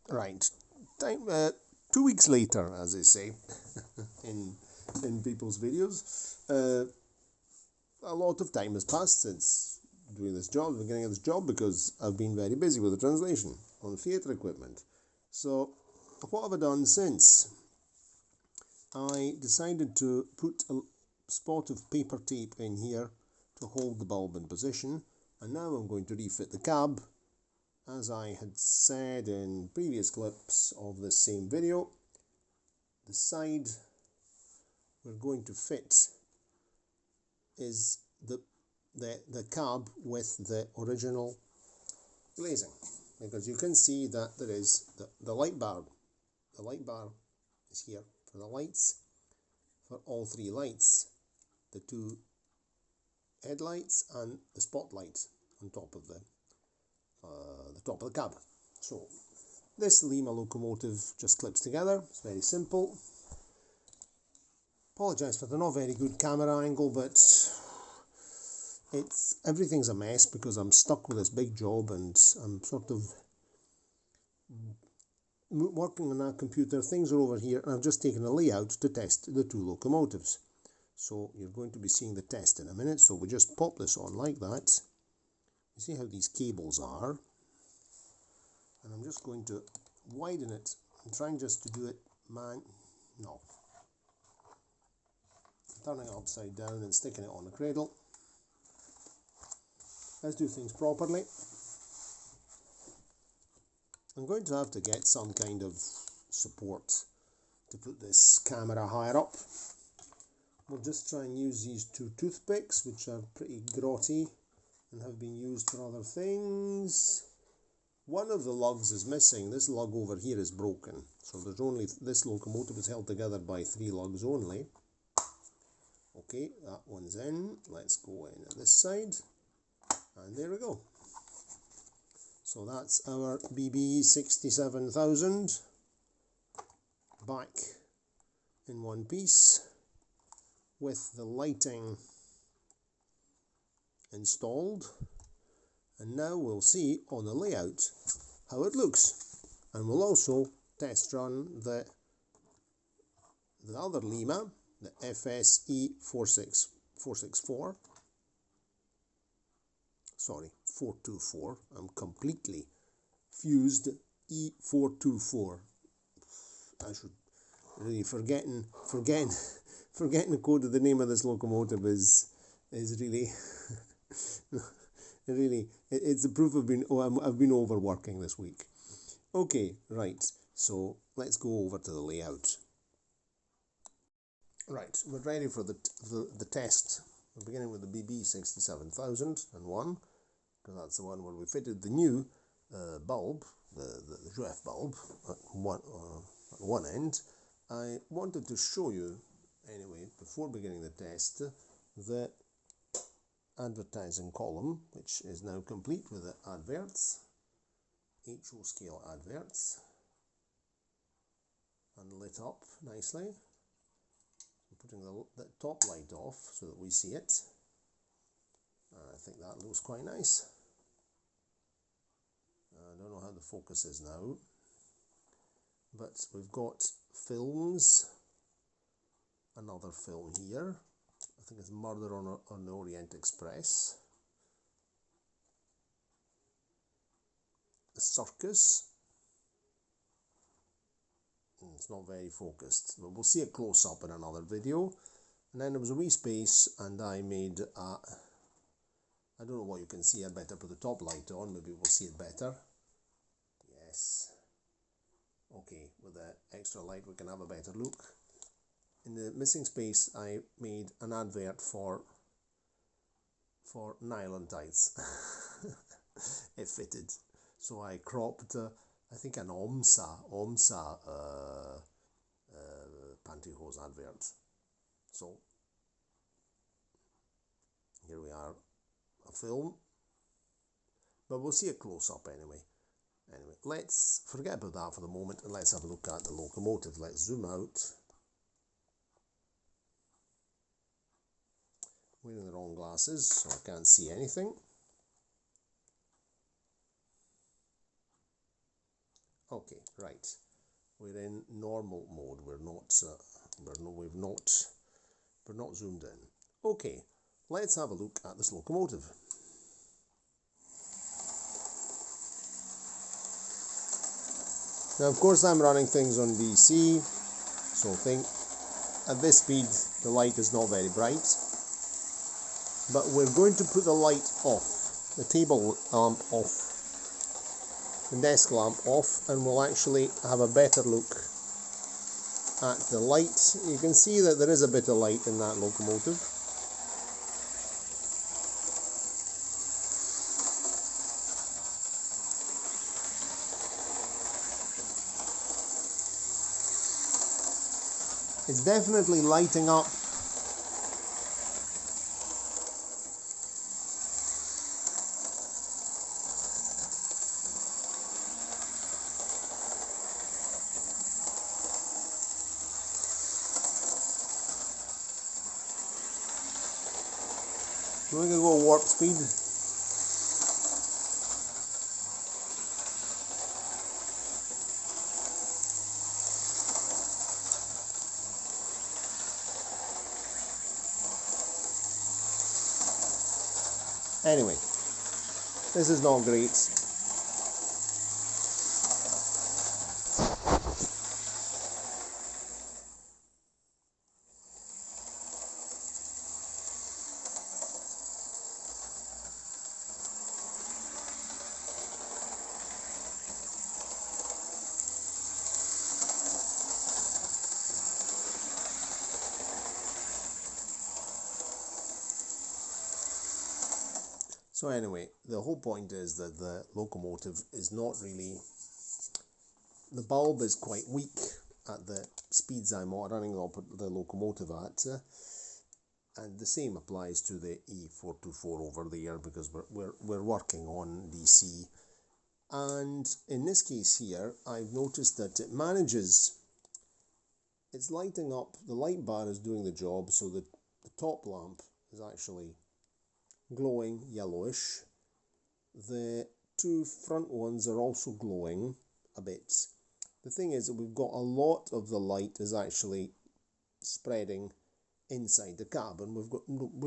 Right, time, 2 weeks later, as they say, in people's videos. A lot of time has passed since doing this job, beginning of this job, because I've been very busy with the translation on theatre equipment. So, what have I done since? I decided to put a spot of paper tape in here to hold the bulb in position, and now I'm going to refit the cab. As I had said in previous clips of this same video, the side we're going to fit is the cab with the original glazing, because you can see that there is the light bar. The light bar is here for the lights, for all three lights, the two headlights and the spotlight on top of the top of the cab. So this Lima locomotive just clips together. It's very simple. Apologise for the not very good camera angle, but everything's a mess because I'm stuck with this big job and I'm sort of working on that computer. Things are over here and I've just taken a layout to test the two locomotives. So you're going to be seeing the test in a minute. So we just pop this on like that. You see how these cables are, and I'm just going to widen it. I'm trying just to do it turning it upside down and sticking it on the cradle. Let's do things properly. I'm going to have to get some kind of support to put this camera higher up. We'll just try and use these two toothpicks, which are pretty grotty and have been used for other things. One of the lugs is missing. This lug over here is broken, so there's only, this locomotive is held together by 3 lugs only. Okay, that one's in. Let's go in at this side, and there we go. So that's our BB67000 back in one piece with the lighting installed, and now we'll see on the layout how it looks, and we'll also test run the other Lima, the E424. Sorry, 424. I'm completely fused. E424. I should really forgetting the code of the name of this locomotive is really it's the proof I've been overworking this week. Okay, right. So let's go over to the layout. Right, we're ready for the test. We're beginning with the BB67001, because that's the one where we fitted the new bulb, the JF bulb at one end. I wanted to show you, anyway, before beginning the test, the advertising column, which is now complete with the adverts, HO scale adverts, and lit up nicely. I'm putting the top light off so that we see it. I think that looks quite nice. I don't know how the focus is now, but we've got films, another film here. I think it's Murder on the Orient Express. A circus. It's not very focused, but we'll see a close-up in another video. And then there was a wee space, and I made a, I don't know what you can see. I'd better put the top light on, maybe we'll see it better. Yes. Okay, with the extra light we can have a better look. In the missing space I made an advert for nylon tights. It fitted. So I cropped, I think, an OMSA pantyhose advert. So here we are, a film, but we'll see a close-up anyway. Anyway, let's forget about that for the moment and let's have a look at the locomotive. Let's zoom out. Wearing the wrong glasses, so I can't see anything. Okay, right. We're in normal mode. We're not zoomed in. Okay, let's have a look at this locomotive. Now, of course, I'm running things on DC, so at this speed the light is not very bright. But we're going to put the light off, the table lamp off, the desk lamp off, and we'll actually have a better look at the light. You can see that there is a bit of light in that locomotive. It's definitely lighting up. We're going to go warp speed. Anyway, this is not great. So anyway, the whole point is that the locomotive is not really, the bulb is quite weak at the speeds I'm running the locomotive at, and the same applies to the E424 over there, because we're working on DC. And in this case here, I've noticed that it manages, it's lighting up, the light bar is doing the job, so the top lamp is actually glowing yellowish. The two front ones are also glowing a bit. The thing is that we've got a lot of the light is actually spreading inside the cab, and we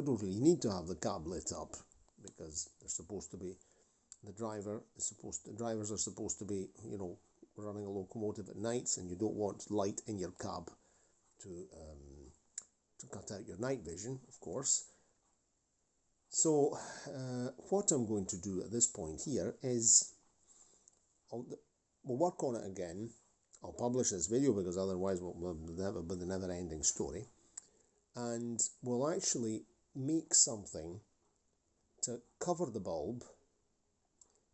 don't really need to have the cab lit up, because they're supposed to be, the drivers are supposed to be, you know, running a locomotive at night, and you don't want light in your cab to cut out your night vision, of course. So what I'm going to do at this point here is we'll work on it again. I'll publish this video, because otherwise we'll never be the never-ending story, and we'll actually make something to cover the bulb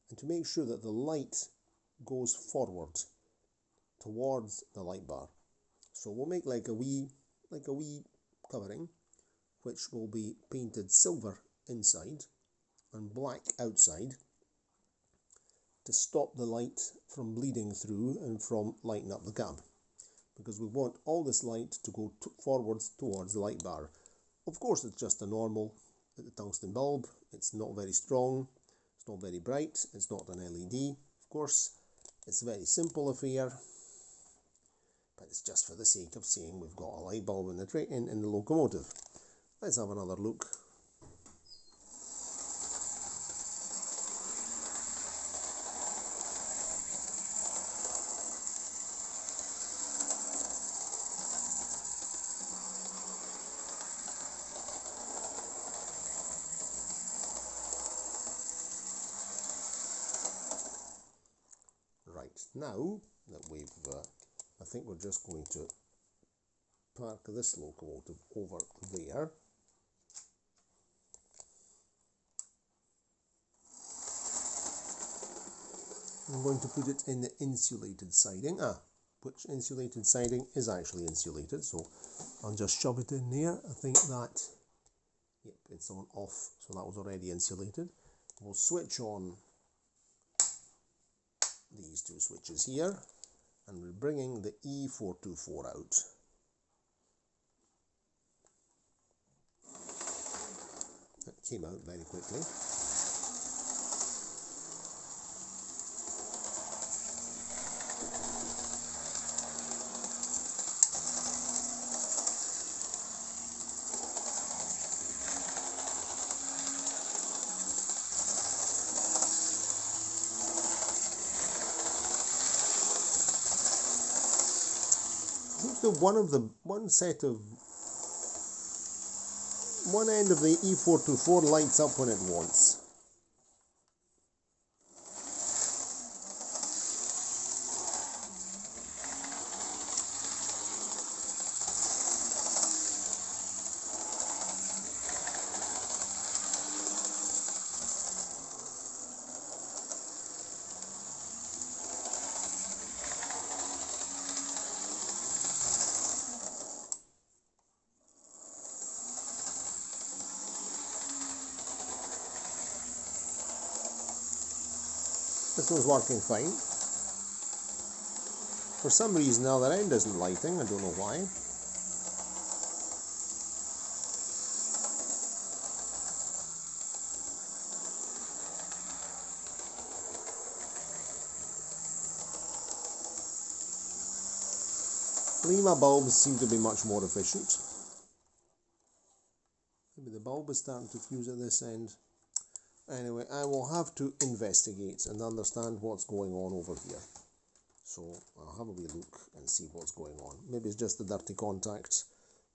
and to make sure that the light goes forward towards the light bar. So we'll make like a wee covering, which will be painted silver inside and black outside, to stop the light from bleeding through and from lighting up the cab, because we want all this light to go forwards towards the light bar. Of course, it's just a normal tungsten bulb. It's not very strong, it's not very bright, it's not an LED, of course. It's a very simple affair, but it's just for the sake of saying we've got a light bulb in the locomotive. Let's have another look. Right, now that we've, I think we're just going to park this locomotive over there. I'm going to put it in the insulated siding, which insulated siding is actually insulated, so I'll just shove it in there. I think that, yep, it's on off, so that was already insulated. We'll switch on these two switches here, and we're bringing the E424 out. That came out very quickly. So one end of the E424 lights up when it wants. This one's working fine. For some reason the other end isn't lighting, I don't know why. Lima bulbs seem to be much more efficient. Maybe the bulb is starting to fuse at this end. Anyway, I will have to investigate and understand what's going on over here. So I'll have a wee look and see what's going on. Maybe it's just the dirty contact,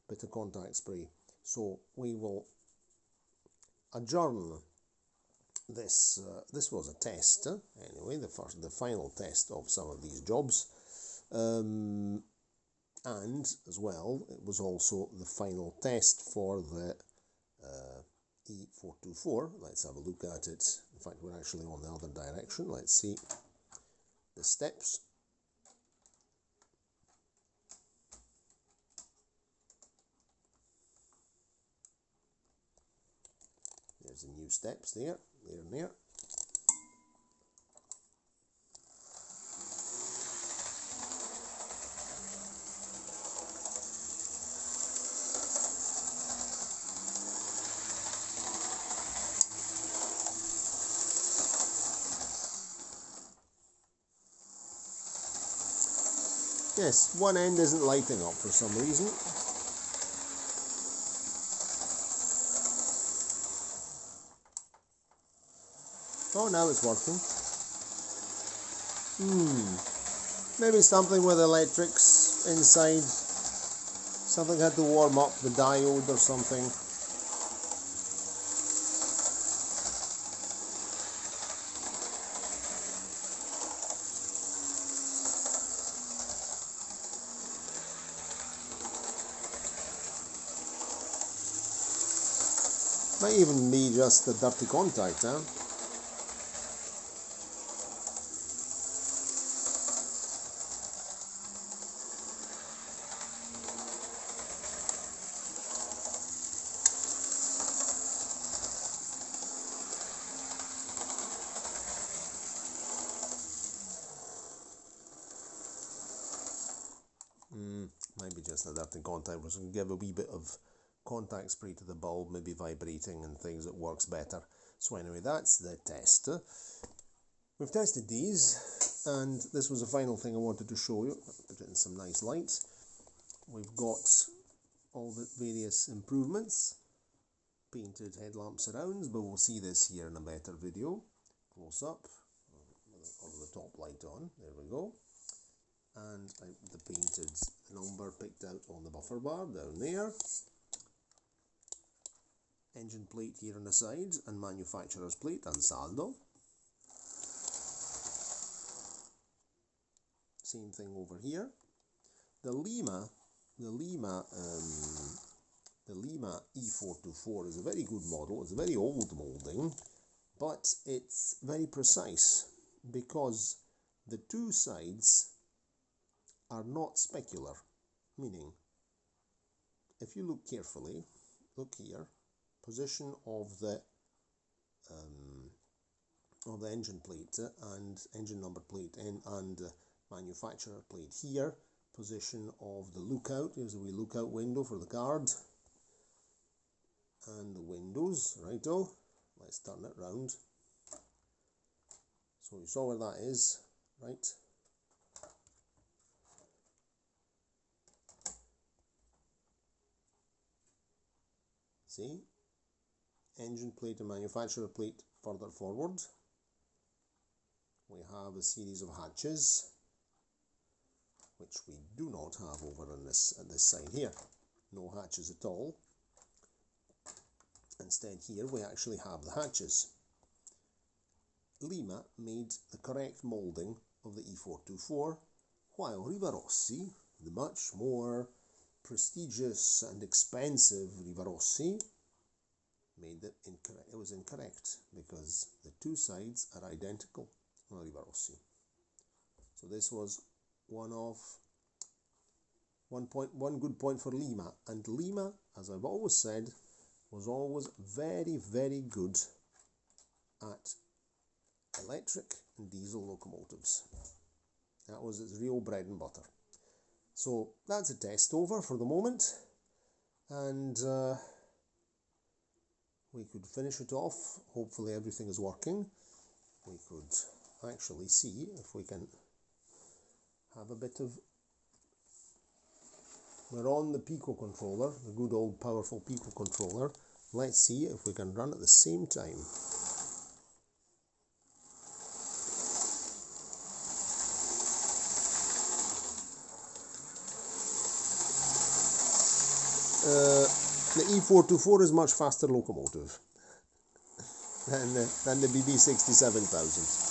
bit of contact spray. So we will adjourn this. This was a test, anyway, the final test of some of these jobs. And as well, it was also the final test for the E424. Let's have a look at it. In fact, we're actually on the other direction. Let's see the steps. There's the new steps there and there. Yes, one end isn't lighting up for some reason. Oh, now it's working. Maybe something with electrics inside. Something had to warm up the diode or something. Might even be just the dirty contact, huh? Might be just a dirty contact. We're going to give a wee bit of contact spray to the bulb, maybe vibrating and things, it works better. So anyway, that's the test. We've tested these, and this was the final thing I wanted to show you. Put it in some nice light. We've got all the various improvements, painted headlamp surrounds, but we'll see this here in a better video. Close up, of the top light on, there we go. And the painted number picked out on the buffer bar down there. Engine plate here on the side, and manufacturer's plate and saldo. Same thing over here. The Lima E424 is a very good model. It's a very old moulding, but it's very precise because the two sides are not specular, meaning if you look carefully, look here, position of the engine plate and engine number plate and manufacturer plate here, position of the lookout, here's a wee lookout window for the card, and the windows, righto, let's turn it round, so you saw where that is, right? See, engine plate and manufacturer plate further forward. We have a series of hatches which we do not have over on this side here. No hatches at all. Instead here we actually have the hatches. Lima made the correct moulding of the E424, while Rivarossi, the much more prestigious and expensive Rivarossi, made it incorrect. It was incorrect because the two sides are identical on Rivarossi. So this was one good point for Lima, and Lima, as I've always said, was always very, very good at electric and diesel locomotives. That was its real bread and butter. So that's a test over for the moment, and we could finish it off. Hopefully everything is working. We could actually see if we can have a bit of... We're on the Pico controller, the good old powerful Pico controller. Let's see if we can run at the same time. The E424 is much faster locomotive than the BB67000.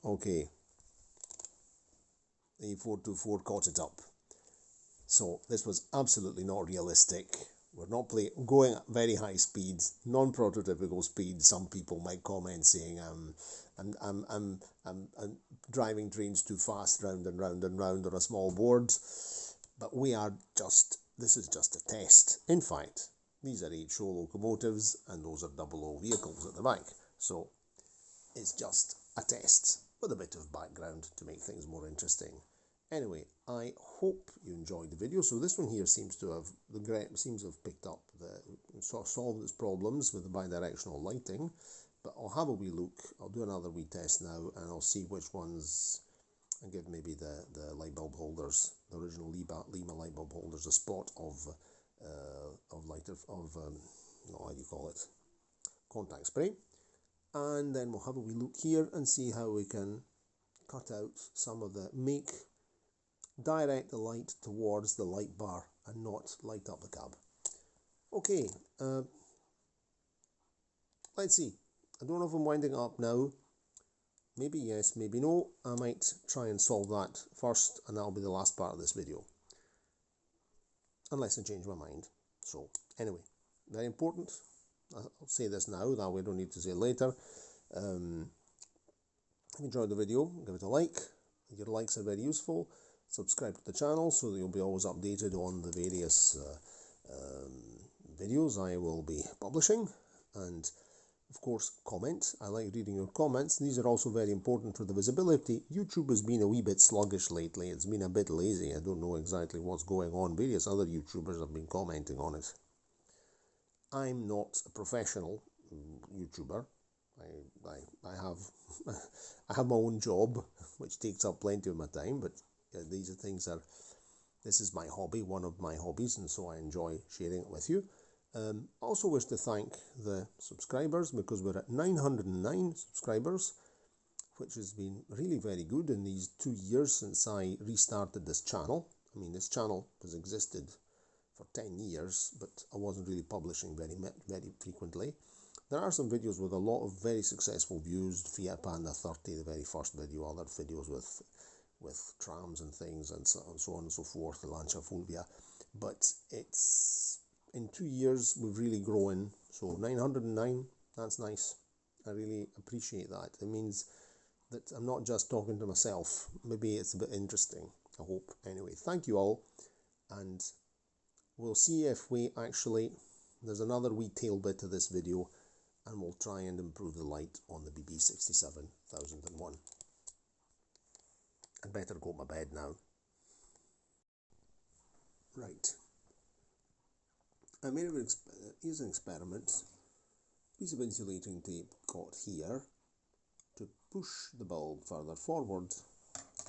Okay, the E424 caught it up. So this was absolutely not realistic. We're not going at very high speeds, non-prototypical speeds. Some people might comment saying I'm driving trains too fast, round and round and round on a small board. But this is just a test. In fact, these are 8-show locomotives and those are 00 vehicles at the back. So it's just a test with a bit of background to make things more interesting. Anyway, I hope you enjoyed the video. So this one here seems to have picked up solved its problems with the bidirectional lighting. But I'll have a wee look. I'll do another wee test now, and I'll see which ones, and give maybe the light bulb holders, the original Lima light bulb holders, a spot of how do you call it, contact spray. And then we'll have a wee look here and see how we can cut out some of direct the light towards the light bar and not light up the cab. Okay, let's see. I don't know if I'm winding up now. Maybe yes, maybe no. I might try and solve that first, and that'll be the last part of this video. Unless I change my mind. So, anyway, very important. I'll say this now, that way I don't need to say it later. If you enjoyed the video, give it a like. Your likes are very useful. Subscribe to the channel so that you'll be always updated on the various videos I will be publishing. And of course, comment. I like reading your comments. These are also very important for the visibility. YouTube has been a wee bit sluggish lately. It's been a bit lazy. I don't know exactly what's going on. Various other YouTubers have been commenting on it. I'm not a professional YouTuber. I have my own job, which takes up plenty of my time, but these are things this is my hobby, one of my hobbies, and so I enjoy sharing it with you. I also wish to thank the subscribers, because we're at 909 subscribers, which has been really very good in these 2 years since I restarted this channel. I mean, this channel has existed for 10 years, but I wasn't really publishing very frequently. There are some videos with a lot of very successful views. Fiat Panda 30, the very first video, other videos with trams and things, and so on and so forth, the Lancia Fulvia. But it's, in 2 years, we've really grown. So 909, that's nice. I really appreciate that. It means that I'm not just talking to myself. Maybe it's a bit interesting, I hope. Anyway, thank you all, and we'll see if there's another wee tail bit to this video, and we'll try and improve the light on the BB67001. I'd better go to my bed now. Right. I made here's an experiment. Piece of insulating tape got here to push the bulb further forward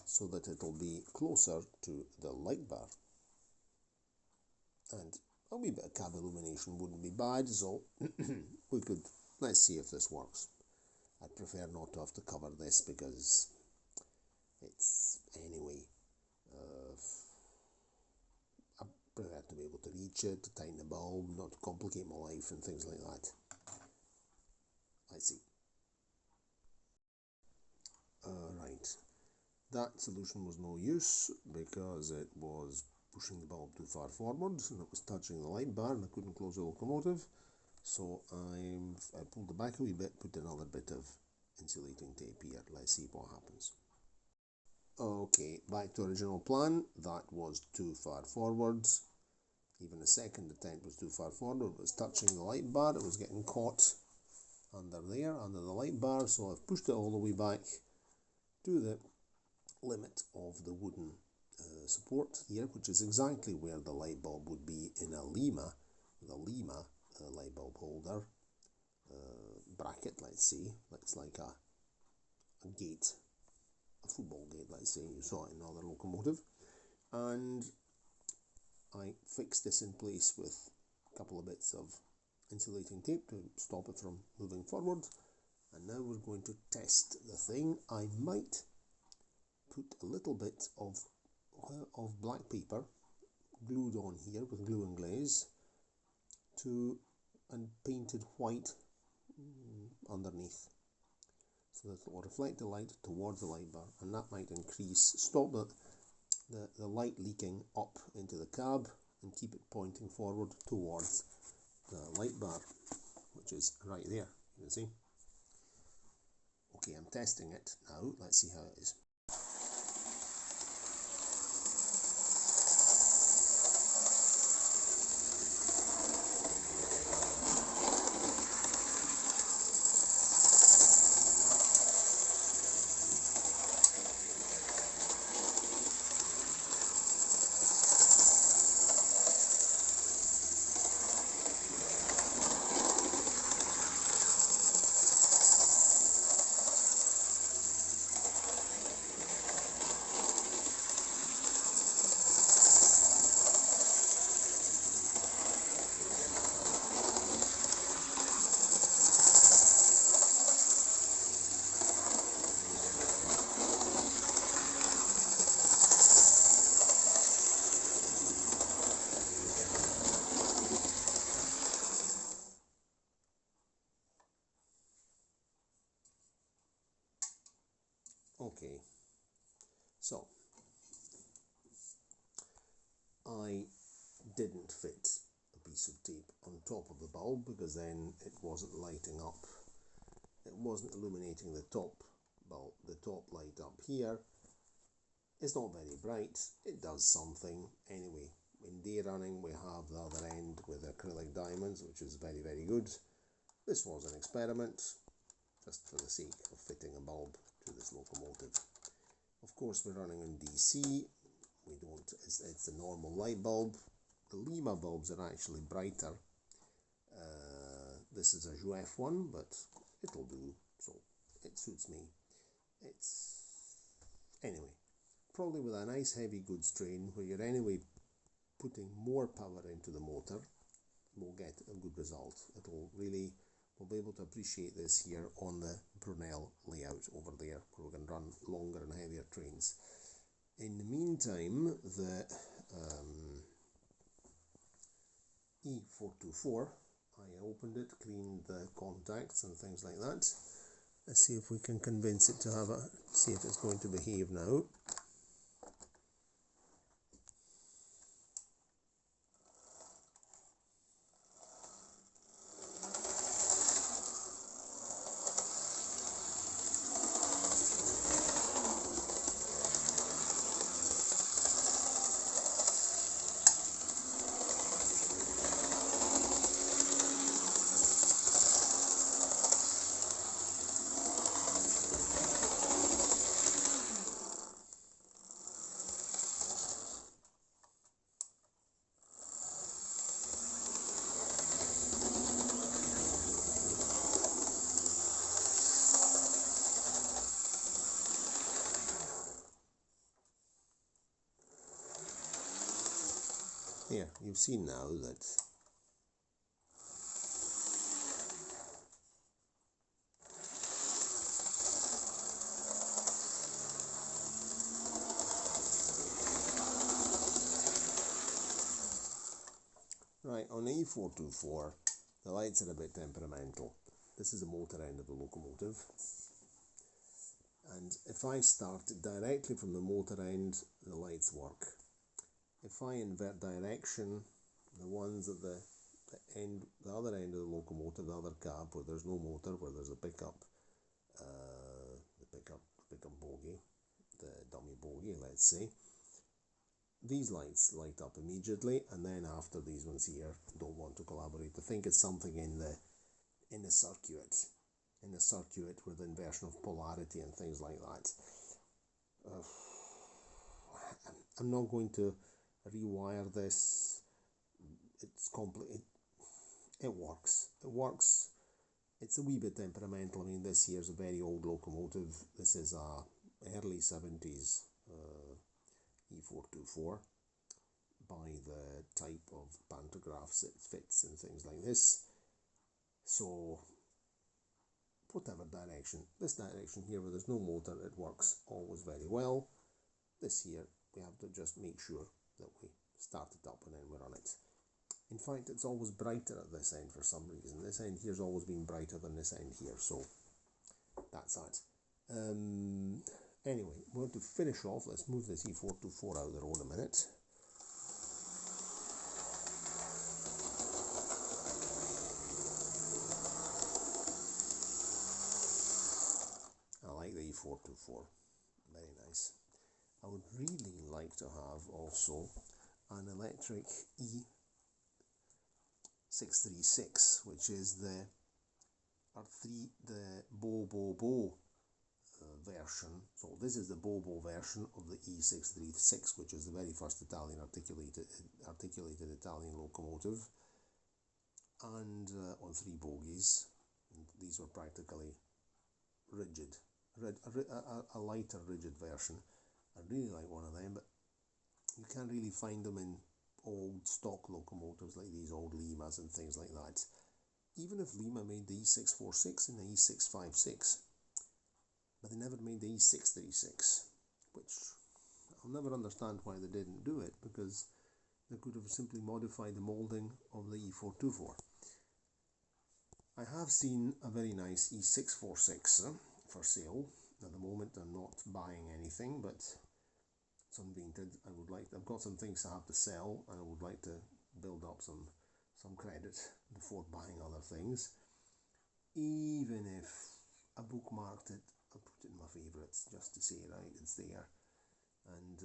so that it'll be closer to the light bar. And a wee bit of cab illumination wouldn't be bad, so let's see if this works. I'd prefer not to have to cover this because it's, anyway, I prefer to be able to reach it, to tighten the bulb, not to complicate my life and things like that. Let's see. Right, that solution was no use because it was pushing the bulb too far forward and it was touching the light bar and I couldn't close the locomotive. So I pulled it back a wee bit, put another bit of insulating tape here. Let's see what happens. Okay, back to original plan. That was too far forward. Even the second attempt was too far forward. It was touching the light bar. It was getting caught under there, under the light bar. So I've pushed it all the way back to the limit of the wooden support here, which is exactly where the light bulb would be in a Lima, the Lima light bulb holder bracket. Let's see, looks like a gate, a football gate, let's say. You saw it in another locomotive. And I fixed this in place with a couple of bits of insulating tape to stop it from moving forward. And now we're going to test the thing. I might put a little bit of black paper glued on here with glue and glaze and painted white underneath, so that it will reflect the light towards the light bar, and that might stop the light leaking up into the cab and keep it pointing forward towards the light bar, which is right there, you can see. Okay, I'm testing it now. Let's see how it is. Okay, so I didn't fit a piece of tape on top of the bulb because then it wasn't lighting up. It wasn't illuminating the top bulb, the top light up here. It's not very bright. It does something. Anyway, in day running we have the other end with acrylic diamonds, which is very, very good. This was an experiment just for the sake of fitting a bulb to this locomotive. Of course, we're running on DC. We don't, it's the normal light bulb. The Lima bulbs are actually brighter. This is a Juef one, but it'll do, so it suits me. It's, anyway, probably with a nice heavy goods train where you're anyway putting more power into the motor, we'll get a good result. We'll be able to appreciate this here on the Brunel layout over there, where we can run longer and heavier trains. In the meantime, the E424, I opened it, cleaned the contacts and things like that. Let's see if we can convince it to see if it's going to behave now. here, you've seen now that right, on the E424, the lights are a bit temperamental. This is the motor end of the locomotive. And if I start directly from the motor end, the lights work. If I invert direction, the ones at the other end of the locomotive, the other cab, where there's no motor, where there's a pickup, the pickup bogie, the dummy bogie, let's say, these lights light up immediately, and then after these ones here don't want to collaborate. I think it's something in the circuit with inversion of polarity and things like that. I'm not going to rewire this. It's complicated. It works. It's a wee bit temperamental. I mean, this here's a very old locomotive. This is a early 70s E424 by the type of pantographs it fits and things like this. So whatever direction, this direction here where there's no motor, it works always very well. This here, we have to just make sure that we start it up and then we run it. In fact, it's always brighter at this end for some reason. This end here's always been brighter than this end here, so that's that. Anyway, we're going to finish off. Let's move this E424 out of the road a minute. I like the E424, very nice. I would really like to have also an electric E636, which is the Bo version. So this is the Bobo version of the E636, which is the very first Italian articulated Italian locomotive, and on 3 bogies. And these were practically rigid, a lighter rigid version. I really like one of them, but you can't really find them in old stock locomotives like these old Limas and things like that. Even if Lima made the E646 and the E656, but they never made the E636, which I'll never understand why they didn't do it, because they could have simply modified the moulding of the E424. I have seen a very nice E646 for sale. At the moment I'm not buying anything, but it's unpainted. I've got some things I have to sell, and I would like to build up some credit before buying other things. Even if I bookmarked it, I'll put it in my favourites just to say, right, it's there. And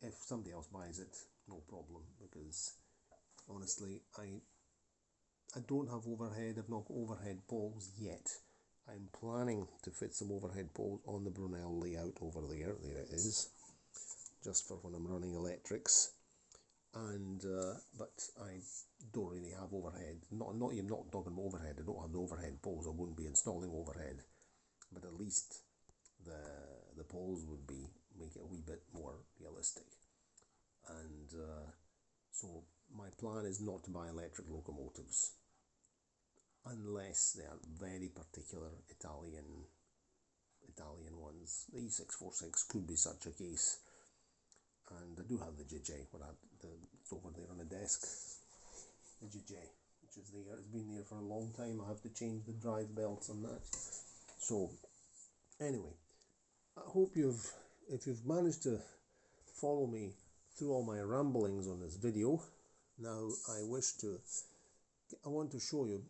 if somebody else buys it, no problem, because honestly, I don't have overhead. I've not got overhead poles yet. I'm planning to fit some overhead poles on the Brunel layout over there. There it is, just for when I'm running electrics. And but I don't really have overhead. Not talking about overhead. I don't have the overhead poles. I wouldn't be installing overhead, but at least the poles would make it a wee bit more realistic. And so my plan is not to buy electric locomotives unless they are very particular Italian ones. The E646 could be such a case. And I do have the JJ, it's over there on the desk. The JJ, which is there, it's been there for a long time. I have to change the drive belts on that. So, anyway, I hope if you've managed to follow me through all my ramblings on this video. Now, I want to show you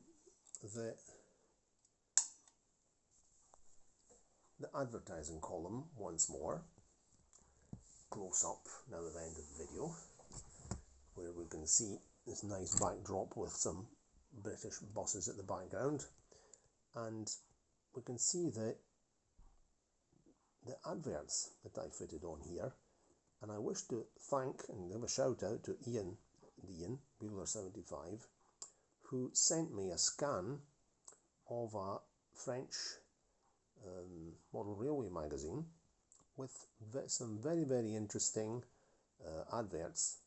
the advertising column once more. Close up now at the end of the video, where we can see this nice backdrop with some British buses at the background, and we can see the adverts that I fitted on here. And I wish to thank and give a shout out to Ian BB67001, who sent me a scan of a French model railway magazine with some very, very interesting adverts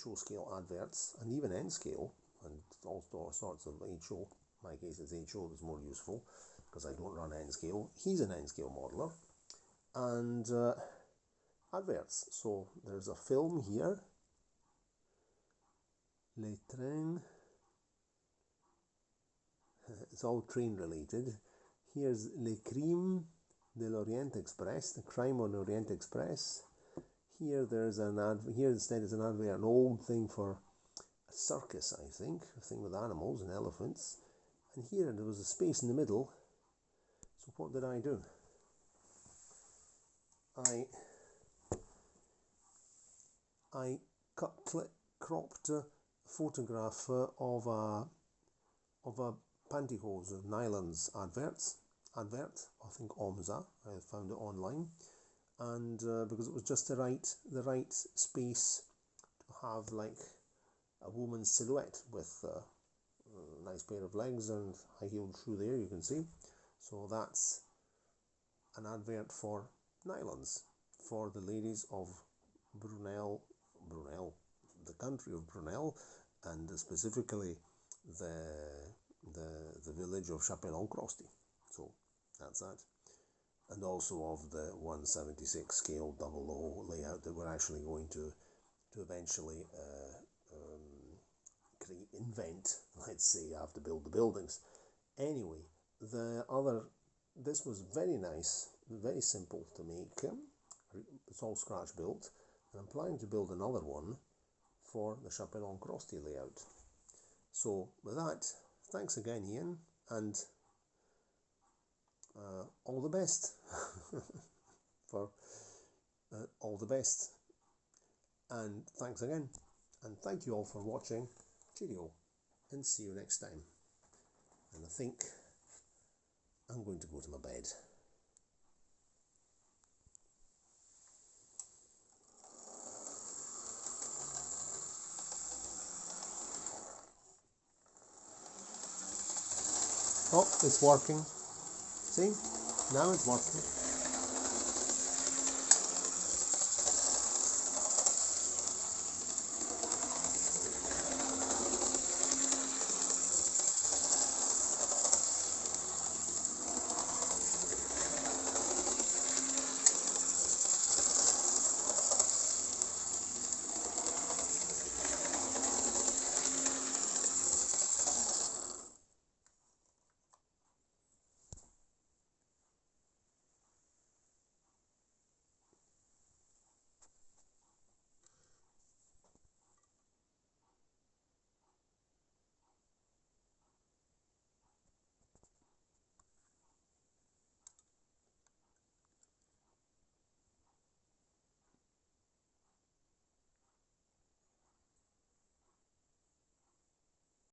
HO scale adverts, and even N scale, and all sorts of HO. In my case, it's HO that's more useful because I don't run N scale. He's an N scale modeler, and adverts. So there's a film here. Les trains. It's all train related. Here's Les Crimes de l'Orient Express, the crime on Orient Express. Here there's an here instead is an advert, an old thing for a circus, I think, a thing with animals and elephants. And here there was a space in the middle. So what did I do? I cropped a photograph of a pantyhose of nylons advert, I think Omza, I found it online, and because it was just the right space to have like a woman's silhouette with a nice pair of legs and high-heeled shoe there, you can see. So that's an advert for nylons for the ladies of Brunel, the country of Brunel, and specifically the village of Chapelle-en-Croisty. So that's that. And also of the 176 scale 00 layout that we're actually going to eventually invent, let's say, after build the buildings. Anyway, this was very nice, very simple to make. It's all scratch built, and I'm planning to build another one for the Chapelle-en-Croisty layout. So with that, thanks again, Ian, and all the best for all the best, and thanks again, and thank you all for watching. Cheerio, and see you next time. And I think I'm going to go to my bed. Oh, it's working. See? Now it's working.